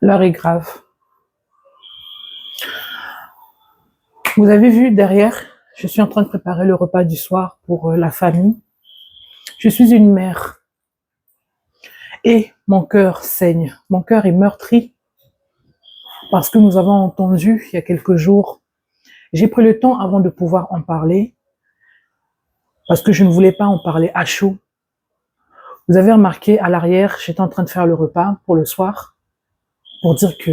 L'heure est grave. Vous avez vu derrière, je suis en train de préparer le repas du soir pour la famille. Je suis une mère et mon cœur saigne. Mon cœur est meurtri parce que nous avons entendu il y a quelques jours. J'ai pris le temps avant de pouvoir en parler parce que je ne voulais pas en parler à chaud. Vous avez remarqué à l'arrière, j'étais en train de faire le repas pour le soir pour dire que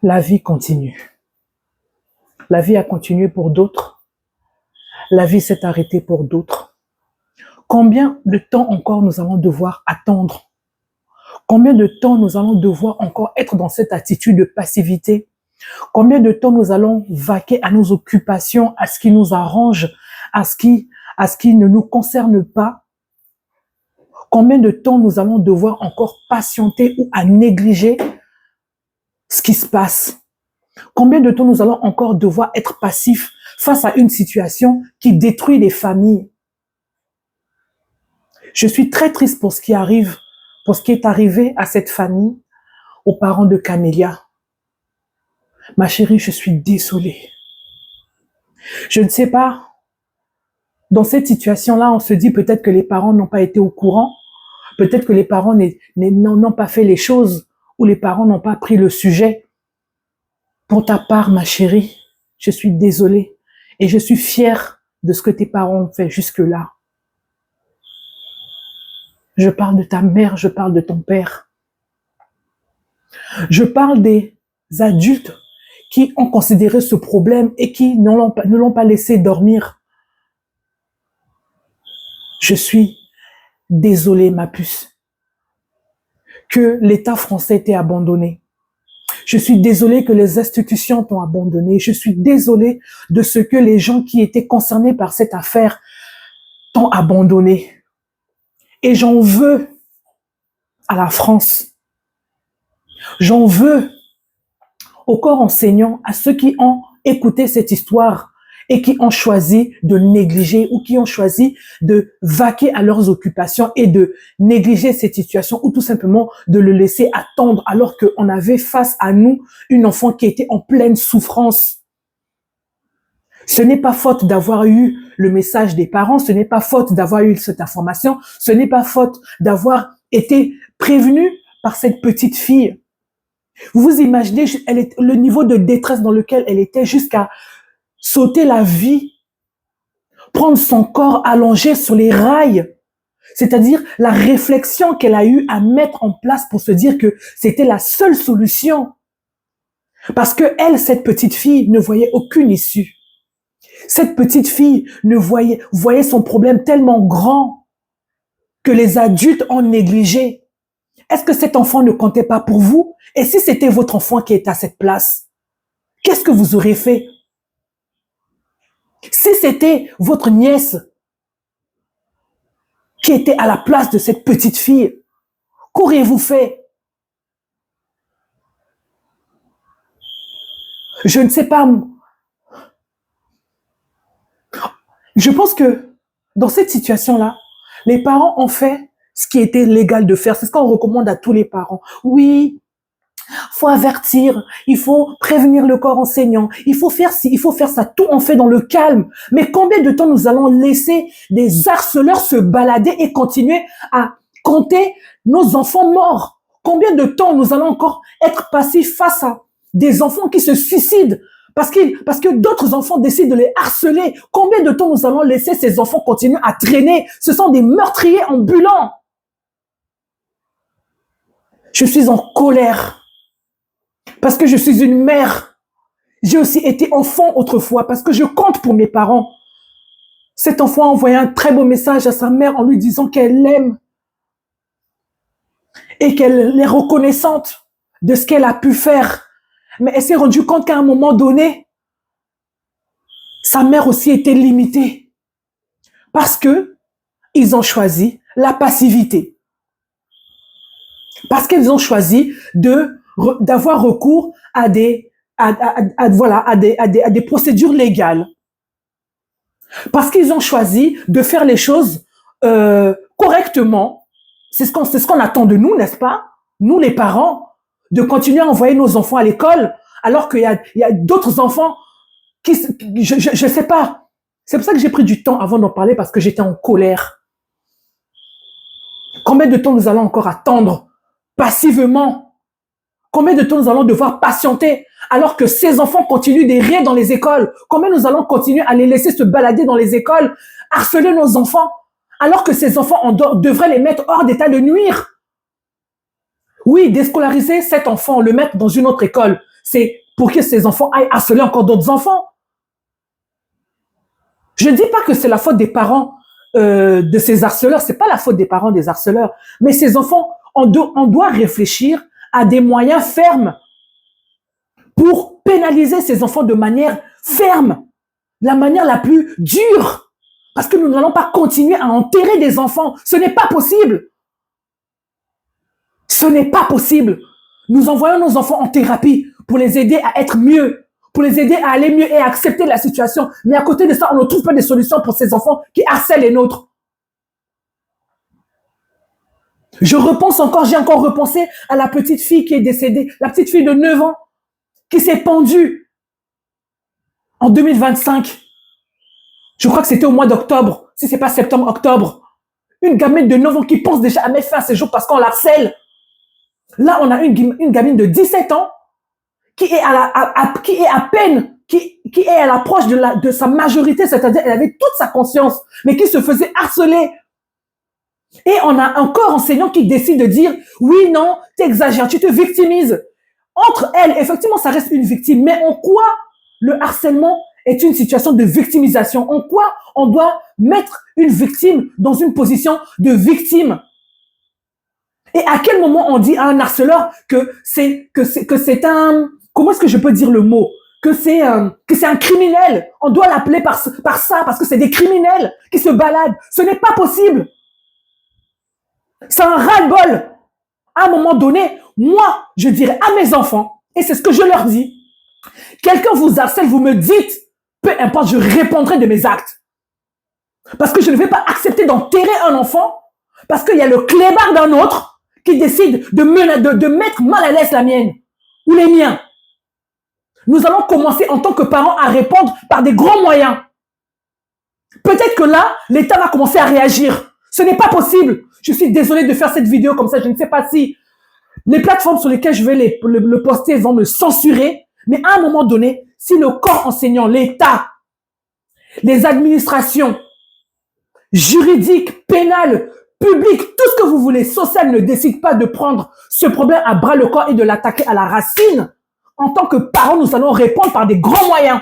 la vie continue. La vie a continué pour d'autres. La vie s'est arrêtée pour d'autres. Combien de temps encore nous allons devoir attendre? Combien de temps nous allons devoir encore être dans cette attitude de passivité? Combien de temps nous allons vaquer à nos occupations, à ce qui nous arrange, à ce qui ne nous concerne pas? Combien de temps nous allons devoir encore patienter ou à négliger ce qui se passe? Combien de temps nous allons encore devoir être passifs face à une situation qui détruit les familles? Je suis très triste pour ce qui arrive, pour ce qui est arrivé à cette famille, aux parents de Camélia. Ma chérie, je suis désolée. Je ne sais pas, dans cette situation-là, on se dit peut-être que les parents n'ont pas été au courant, peut-être que les parents n'ont pas fait les choses, ou les parents n'ont pas pris le sujet. Pour ta part, ma chérie, je suis désolée et je suis fière de ce que tes parents ont fait jusque-là. Je parle de ta mère, je parle de ton père. Je parle des adultes qui ont considéré ce problème et qui ne l'ont pas laissé dormir. Je suis désolée, ma puce, que l'État français t'ait abandonné. Je suis désolée que les institutions t'ont abandonné. Je suis désolée de ce que les gens qui étaient concernés par cette affaire t'ont abandonné. Et j'en veux à la France. J'en veux au corps enseignant, à ceux qui ont écouté cette histoire et qui ont choisi de négliger ou qui ont choisi de vaquer à leurs occupations et de négliger cette situation ou tout simplement de le laisser attendre alors qu'on avait face à nous une enfant qui était en pleine souffrance. Ce n'est pas faute d'avoir eu le message des parents, ce n'est pas faute d'avoir eu cette information, ce n'est pas faute d'avoir été prévenu par cette petite fille. Vous vous imaginez le niveau de détresse dans lequel elle était jusqu'à sauter la vie, prendre son corps allongé sur les rails, c'est-à-dire la réflexion qu'elle a eu à mettre en place pour se dire que c'était la seule solution. Parce que elle, cette petite fille, ne voyait aucune issue. Cette petite fille voyait son problème tellement grand que les adultes ont négligé. Est-ce que cet enfant ne comptait pas pour vous? Et si c'était votre enfant qui est à cette place, qu'est-ce que vous auriez fait? Si c'était votre nièce qui était à la place de cette petite fille, qu'auriez-vous fait? Je ne sais pas. Je pense que dans cette situation-là, les parents ont fait ce qui était légal de faire. C'est ce qu'on recommande à tous les parents. Oui, faut avertir, il faut prévenir le corps enseignant, il faut faire ci, il faut faire ça, tout on fait dans le calme. Mais combien de temps nous allons laisser des harceleurs se balader et continuer à compter nos enfants morts? Combien de temps nous allons encore être passifs face à des enfants qui se suicident parce que d'autres enfants décident de les harceler? Combien de temps nous allons laisser ces enfants continuer à traîner? Ce sont des meurtriers ambulants. Je suis en colère. Parce que je suis une mère. J'ai aussi été enfant autrefois parce que je compte pour mes parents. Cet enfant a envoyé un très beau message à sa mère en lui disant qu'elle l'aime et qu'elle est reconnaissante de ce qu'elle a pu faire. Mais elle s'est rendue compte qu'à un moment donné, sa mère aussi était limitée parce que ils ont choisi la passivité. Parce qu'ils ont choisi d'avoir recours à des procédures légales. Parce qu'ils ont choisi de faire les choses correctement. C'est ce qu'on attend de nous, n'est-ce pas? Nous, les parents, de continuer à envoyer nos enfants à l'école, alors qu'il y a d'autres enfants qui, je sais pas. C'est pour ça que j'ai pris du temps avant d'en parler, parce que j'étais en colère. Combien de temps nous allons encore attendre passivement? Combien de temps nous allons devoir patienter alors que ces enfants continuent d'errer dans les écoles? Combien nous allons continuer à les laisser se balader dans les écoles, harceler nos enfants, alors que ces enfants, on devrait les mettre hors d'état de nuire? Oui, déscolariser cet enfant, le mettre dans une autre école, c'est pour que ces enfants aillent harceler encore d'autres enfants. Je ne dis pas que c'est la faute des parents de ces harceleurs, c'est pas la faute des parents des harceleurs, mais ces enfants, on doit réfléchir à des moyens fermes pour pénaliser ces enfants de manière ferme, la manière la plus dure, parce que nous n'allons pas continuer à enterrer des enfants. Ce n'est pas possible. Ce n'est pas possible. Nous envoyons nos enfants en thérapie pour les aider à être mieux, pour les aider à aller mieux et à accepter la situation. Mais à côté de ça, on ne trouve pas de solution pour ces enfants qui harcèlent les nôtres. J'ai encore repensé à la petite fille qui est décédée, la petite fille de 9 ans qui s'est pendue en 2025. Je crois que c'était au mois d'octobre, si c'est pas septembre, octobre. Une gamine de 9 ans qui pense déjà à mettre fin à ses jours parce qu'on l'harcèle. Là, on a une gamine de 17 ans qui est à l'approche de sa majorité, c'est-à-dire elle avait toute sa conscience, mais qui se faisait harceler. Et on a un corps enseignant qui décide de dire, oui, non, t'exagères, tu te victimises. Entre elles, effectivement, ça reste une victime, mais en quoi le harcèlement est une situation de victimisation? En quoi on doit mettre une victime dans une position de victime? Et à quel moment on dit à un harceleur que c'est un, comment est-ce que je peux dire le mot? Que c'est un criminel. On doit l'appeler par ça, parce que c'est des criminels qui se baladent. Ce n'est pas possible. C'est un ras-le-bol. À un moment donné, moi, je dirais à mes enfants, et c'est ce que je leur dis, quelqu'un vous harcèle, vous me dites, peu importe, je répondrai de mes actes. Parce que je ne vais pas accepter d'enterrer un enfant, parce qu'il y a le clébard d'un autre qui décide de mettre mal à l'aise la mienne, ou les miens. Nous allons commencer en tant que parents à répondre par des grands moyens. Peut-être que là, l'État va commencer à réagir. Ce n'est pas possible. Je suis désolé de faire cette vidéo comme ça. Je ne sais pas si les plateformes sur lesquelles je vais le poster vont me censurer. Mais à un moment donné, si le corps enseignant, l'État, les administrations juridiques, pénales, publiques, tout ce que vous voulez, social, ne décide pas de prendre ce problème à bras le corps et de l'attaquer à la racine, en tant que parents, nous allons répondre par des grands moyens.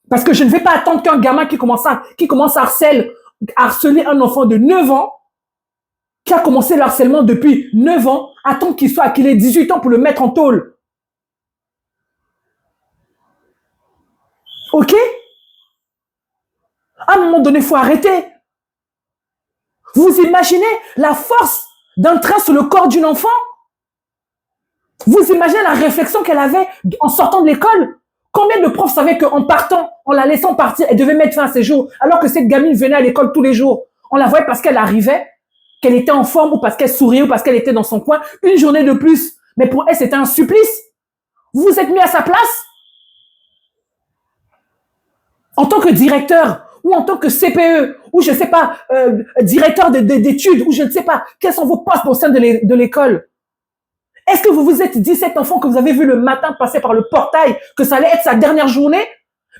Parce que je ne vais pas attendre qu'un gamin qui commence à harceler un enfant de 9 ans, qui a commencé le harcèlement depuis 9 ans, attendre qu'il ait 18 ans pour le mettre en tôle. Ok? À un moment donné, il faut arrêter. Vous imaginez la force d'un train sur le corps d'une enfant? Vous imaginez la réflexion qu'elle avait en sortant de l'école? Combien de profs savaient qu'en partant, en la laissant partir, elle devait mettre fin à ses jours, alors que cette gamine venait à l'école tous les jours? On la voyait parce qu'elle arrivait, qu'elle était en forme, ou parce qu'elle souriait, ou parce qu'elle était dans son coin, une journée de plus. Mais pour elle, c'était un supplice. Vous vous êtes mis à sa place? En tant que directeur, ou en tant que CPE, ou je ne sais pas, directeur d'études, ou je ne sais pas, quels sont vos postes au sein de l'école? Est-ce que vous vous êtes dit, cet enfant que vous avez vu le matin passer par le portail, que ça allait être sa dernière journée?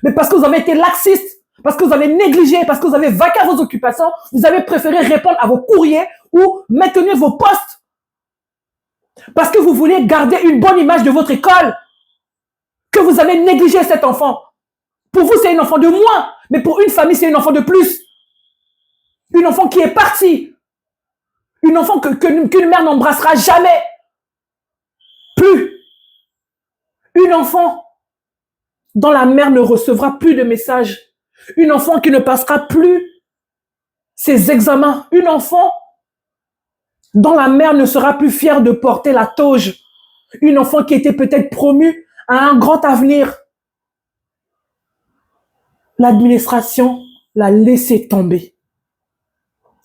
Mais parce que vous avez été laxiste, parce que vous avez négligé, parce que vous avez vaqué à vos occupations, vous avez préféré répondre à vos courriers ou maintenir vos postes. Parce que vous voulez garder une bonne image de votre école, que vous avez négligé cet enfant. Pour vous, c'est un enfant de moins, mais pour une famille, c'est un enfant de plus. Une enfant qui est partie. Une enfant qu'une mère n'embrassera jamais. Plus. Une enfant dont la mère ne recevra plus de messages. Une enfant qui ne passera plus ses examens. Une enfant dont la mère ne sera plus fière de porter la toge. Une enfant qui était peut-être promue à un grand avenir. L'administration l'a laissé tomber.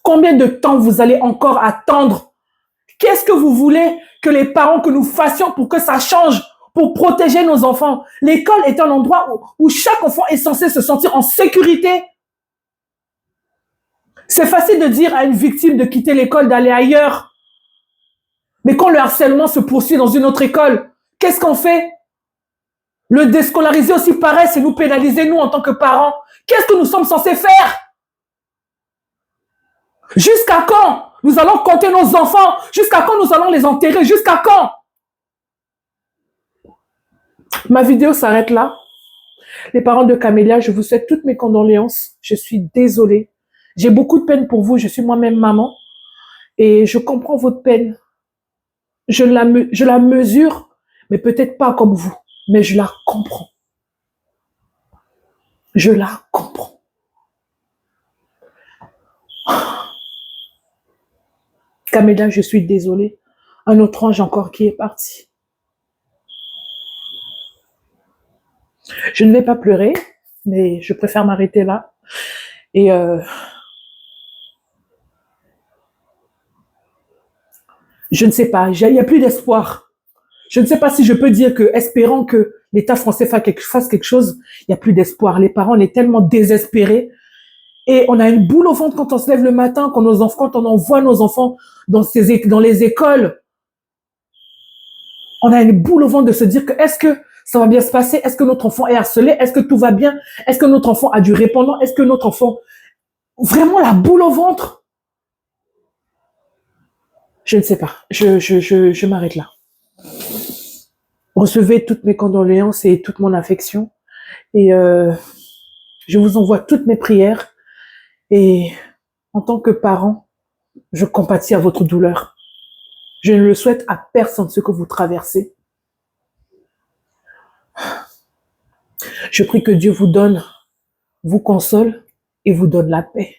Combien de temps vous allez encore attendre? Qu'est-ce que vous voulez que les parents, que nous fassions pour que ça change, pour protéger nos enfants? L'école est un endroit où chaque enfant est censé se sentir en sécurité. C'est facile de dire à une victime de quitter l'école, d'aller ailleurs. Mais quand le harcèlement se poursuit dans une autre école, qu'est-ce qu'on fait? Le déscolariser aussi pareil, c'est nous pénaliser, nous, en tant que parents. Qu'est-ce que nous sommes censés faire? Jusqu'à quand nous allons compter nos enfants? Jusqu'à quand nous allons les enterrer? Jusqu'à quand? Ma vidéo s'arrête là. Les parents de Camélia, je vous souhaite toutes mes condoléances. Je suis désolée. J'ai beaucoup de peine pour vous. Je suis moi-même maman. Et je comprends votre peine. Je la mesure, mais peut-être pas comme vous. Mais je la comprends. Je la comprends. Camélia, je suis désolée. Un autre ange encore qui est parti. Je ne vais pas pleurer, mais je préfère m'arrêter là. Et je ne sais pas, il n'y a plus d'espoir. Je ne sais pas si je peux dire que, espérant que l'État français fasse quelque chose, il n'y a plus d'espoir. Les parents, on est tellement désespérés. Et on a une boule au ventre quand on se lève le matin, quand on envoie nos enfants dans les écoles. On a une boule au ventre de se dire que est-ce que ça va bien se passer? Est-ce que notre enfant est harcelé? Est-ce que tout va bien? Est-ce que notre enfant a du répondant? Est-ce que notre enfant... Vraiment la boule au ventre? Je ne sais pas. Je m'arrête là. Recevez toutes mes condoléances et toute mon affection. Et je vous envoie toutes mes prières. Et en tant que parent, je compatis à votre douleur. Je ne le souhaite à personne ce que vous traversez. Je prie que Dieu vous console et vous donne la paix.